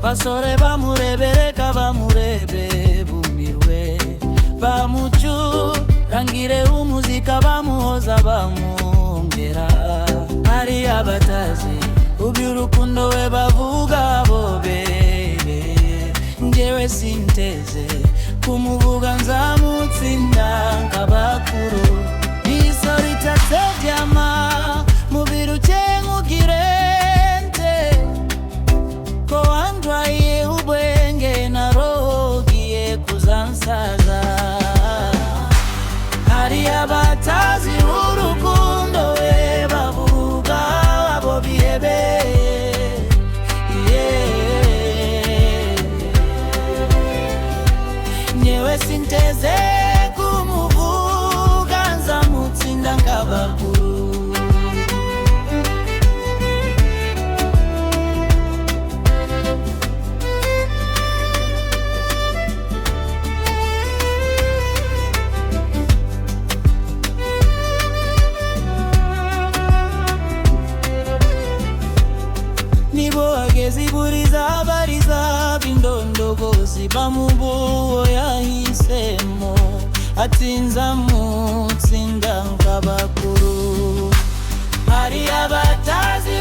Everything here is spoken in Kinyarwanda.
basore bamurebereka bamurebe bumirwe, bamucurangire umuzika bamuhoza bamwongera. Hari abatazi uby'urukundo we bavuga bo bebe, njyewe sinteze kumuvuga nzamutsinda nk'abakuru. Iso ritatedyama mubiri ukenkugirente, ko wandwaye ubwenge narogiye kuzansaza. Hari abatazi urukundo we bavuga abo bihebe, nyewe sinteze kumuvuga nzamutsinda nk'abakuru. Nibo ageziburiza bariza bindondogozi bamubuwo yahisemo, atsinza mutsinda nk'abakuru. Hari abatazi